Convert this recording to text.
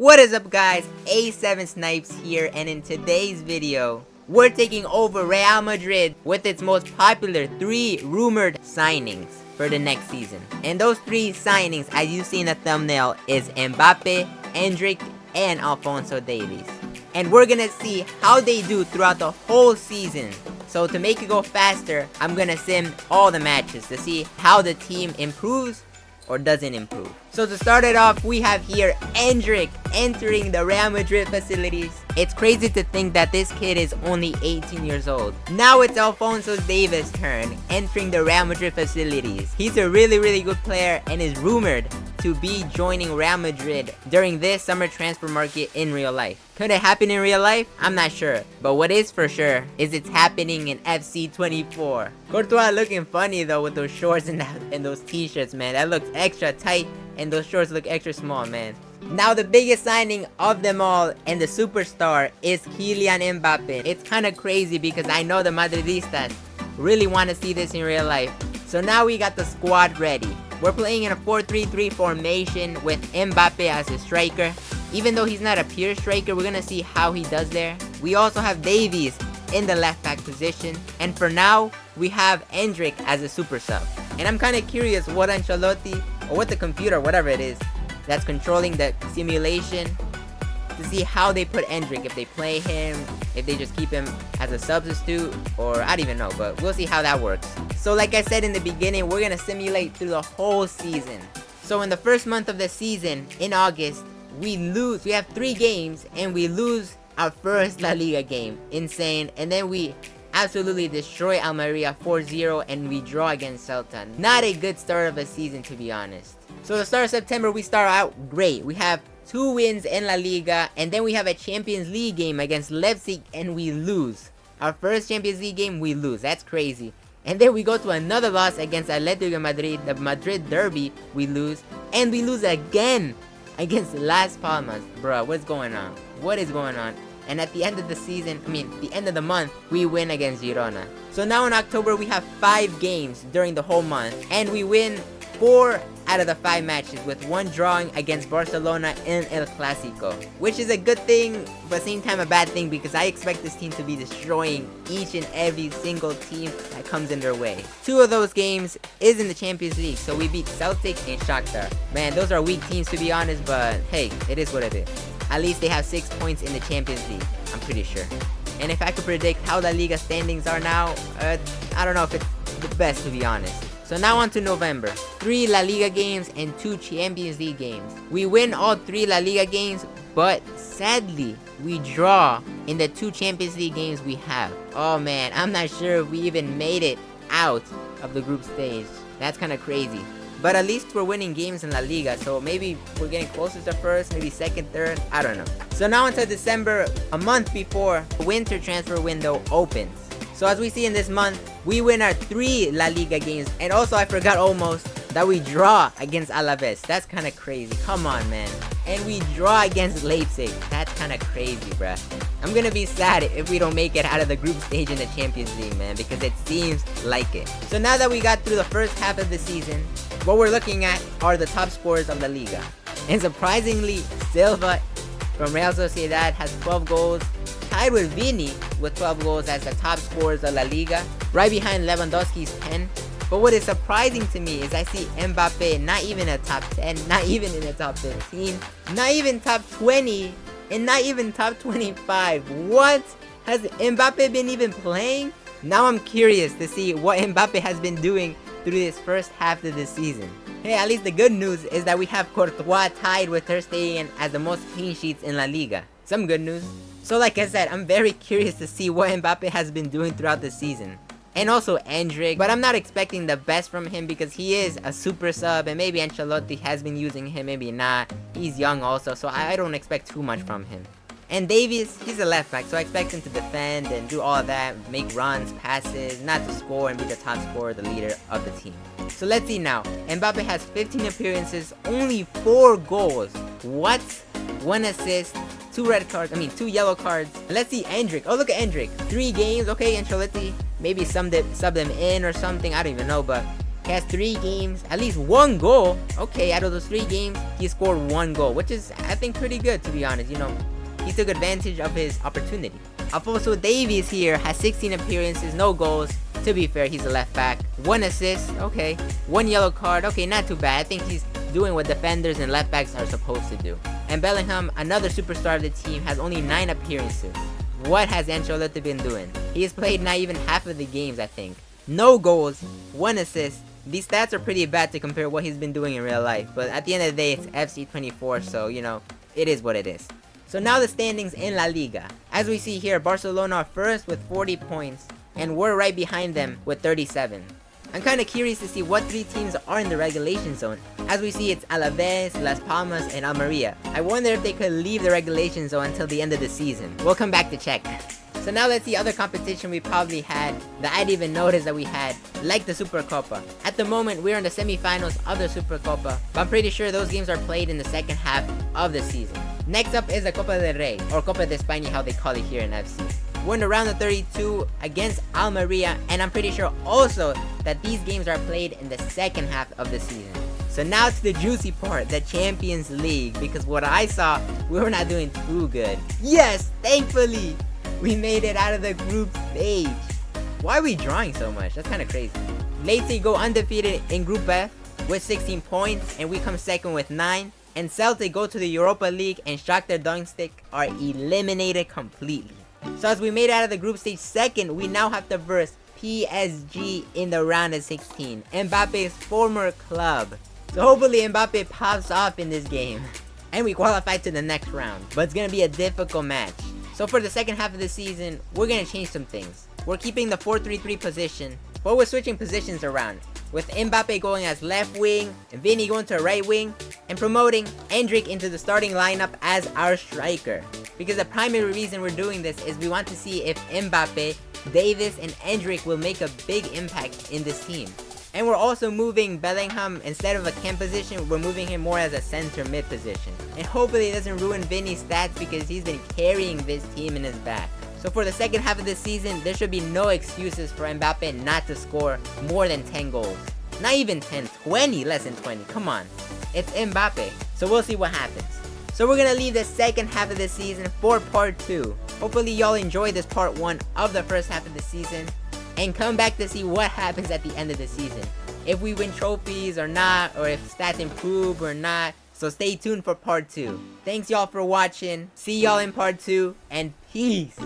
What is up guys, A7 Snipes here, and in today's video, we're taking over Real Madrid with its most popular 3 rumored signings for the next season. And those 3 signings, as you see in the thumbnail, is Mbappe, Endrick, and Alphonso Davies. And we're gonna see how they do throughout the whole season. So to make it go faster, I'm gonna sim all the matches to see how the team improves or doesn't improve. So to start it off, we have here Endrick entering the Real Madrid facilities. It's crazy to think that this kid is only 18 years old. Now it's Alphonso Davies' turn, entering the Real Madrid facilities. He's a really good player and is rumored to be joining Real Madrid during this summer transfer market in real life. Could it happen in real life? I'm not sure. But what is for sure is it's happening in FC24. Courtois looking funny though with those shorts and those t-shirts, man. That looks extra tight and those shorts look extra small, man. Now the biggest signing of them all and the superstar is Kylian Mbappe. It's kind of crazy because I know the Madridistas really want to see this in real life. So now we got the squad ready. We're playing in a 4-3-3 formation with Mbappe as a striker. Even though he's not a pure striker, we're gonna see how he does there. We also have Davies in the left back position. And for now, we have Endrick as a super sub. And I'm kind of curious what Ancelotti, or what the computer, whatever it is, that's controlling the simulation, to see how they put Endrick, if they play him, if they just keep him as a substitute, or I don't even know, but we'll see how that works. So like I said in the beginning, we're gonna simulate through the whole season. So in the first month of the season, in August, we have 3 games, and we lose our first La Liga game. Insane. And then we absolutely destroy Almeria 4-0, and we draw against Celta. Not a good start of a season, to be honest. So the start of September, we start out great. We have 2 wins in La Liga, and then we have a Champions League game against Leipzig, and we lose. Our first Champions League game, we lose. That's crazy. And then we go to another loss against Atletico Madrid, the Madrid derby, we lose. And we lose again against Las Palmas. Bruh, what's going on? What is going on? And at the end of the season, the end of the month, we win against Girona. So now in October, we have 5 games during the whole month, and we win 4 out of the 5 matches, with 1 drawing against Barcelona in El Clasico, which is a good thing, but at the same time a bad thing, because I expect this team to be destroying each and every single team that comes in their way. 2 of those games is in the Champions League, so we beat Celtic and Shakhtar. Man, those are weak teams, to be honest, but hey, it is what it is. At least they have 6 points in the Champions League, I'm pretty sure. And if I could predict how the Liga standings are now, I don't know if it's the best, to be honest. So now on to November. 3 La Liga games and 2 Champions League games. We win all 3 La Liga games, but sadly, we draw in the 2 Champions League games we have. Oh man, I'm not sure if we even made it out of the group stage. That's kind of crazy. But at least we're winning games in La Liga, so maybe we're getting closer to first, maybe second, third, I don't know. So now until December, a month before the winter transfer window opens. So as we see in this month, we win our 3 La Liga games. And also, I forgot almost that we draw against Alaves. That's kind of crazy. Come on, man. And we draw against Leipzig. That's kind of crazy, bruh. I'm gonna be sad if we don't make it out of the group stage in the Champions League, man, because it seems like it. So now that we got through the first half of the season, what we're looking at are the top scorers of La Liga. And surprisingly, Silva from Real Sociedad has 12 goals, tied with Vini with 12 goals as the top scorers of La Liga, right behind Lewandowski's 10. But what is surprising to me is I see Mbappe not even a top 10, not even in the top 15, not even top 20, and not even top 25. What? Has Mbappe been even playing? Now I'm curious to see what Mbappe has been doing through this first half of the season. Hey, at least the good news is that we have Courtois tied with Ter Stegen as the most clean sheets in La Liga. Some good news. So like I said, I'm very curious to see what Mbappe has been doing throughout the season. And also Endrick, but I'm not expecting the best from him because he is a super sub, and maybe Ancelotti has been using him, maybe not. He's young also, so I don't expect too much from him. And Davies, he's a left back, so I expect him to defend and do all of that, make runs, passes, not to score and be the top scorer, the leader of the team. So let's see now. Mbappe has 15 appearances, only 4 goals. What? 1 assist, 2 yellow cards. And let's see Endrick. Oh, look at Endrick. 3 games. Okay, Ancelotti maybe sub them in or something. I don't even know, but He has 3 games, at least 1 goal. Okay, out of those 3 games, he scored 1 goal, which is, I think, pretty good, to be honest. You know, he took advantage of his opportunity. Alphonso Davies here has 16 appearances, no goals. To be fair, he's a left back. 1 assist, okay. 1 yellow card, okay, not too bad. I think he's doing what defenders and left backs are supposed to do. And Bellingham, another superstar of the team, has only 9 appearances. What has Ancelotti been doing? He has played not even half of the games, I think. No goals, 1 assist. These stats are pretty bad to compare what he's been doing in real life. But at the end of the day, it's FC24, so, you know, it is what it is. So now the standings in La Liga. As we see here, Barcelona are first with 40 points. And we're right behind them with 37. I'm kind of curious to see what 3 teams are in the relegation zone. As we see, it's Alaves, Las Palmas, and Almeria. I wonder if they could leave the relegation zone until the end of the season. We'll come back to check. So now let's see other competition we probably had that I didn't even notice that we had, like the Supercopa. At the moment, we're in the semifinals of the Supercopa, but I'm pretty sure those games are played in the second half of the season. Next up is the Copa del Rey, or Copa de España, how they call it here in FC. We're in the round of 32 against Almeria, and I'm pretty sure also that these games are played in the second half of the season. So now to the juicy part, the Champions League, because what I saw, we were not doing too good. Yes, thankfully, we made it out of the group stage. Why are we drawing so much? That's kind of crazy. Leipzig go undefeated in Group F with 16 points, and we come second with 9. And Celtic go to the Europa League, and Shakhtar Donetsk are eliminated completely. So as we made it out of the group stage second, we now have to verse PSG in the round of 16. Mbappe's former club. So hopefully Mbappe pops off in this game. And we qualify to the next round. But it's going to be a difficult match. So for the second half of the season, we're going to change some things. We're keeping the 4-3-3 position, but we're switching positions around. With Mbappe going as left wing, and Vinny going to right wing, and promoting Endrick into the starting lineup as our striker. Because the primary reason we're doing this is we want to see if Mbappe, Davis, and Endrick will make a big impact in this team. And we're also moving Bellingham, instead of a cam position, we're moving him more as a center mid position. And hopefully it doesn't ruin Vinny's stats because he's been carrying this team in his back. So for the second half of the season, there should be no excuses for Mbappe not to score more than 10 goals. Not even 10, 20, less than 20, come on. It's Mbappe, so we'll see what happens. So we're gonna leave the second half of the season for part 2. Hopefully y'all enjoyed this part 1 of the first half of the season. And come back to see what happens at the end of the season. If we win trophies or not, or if stats improve or not. So stay tuned for part 2. Thanks y'all for watching. See y'all in part 2, and peace.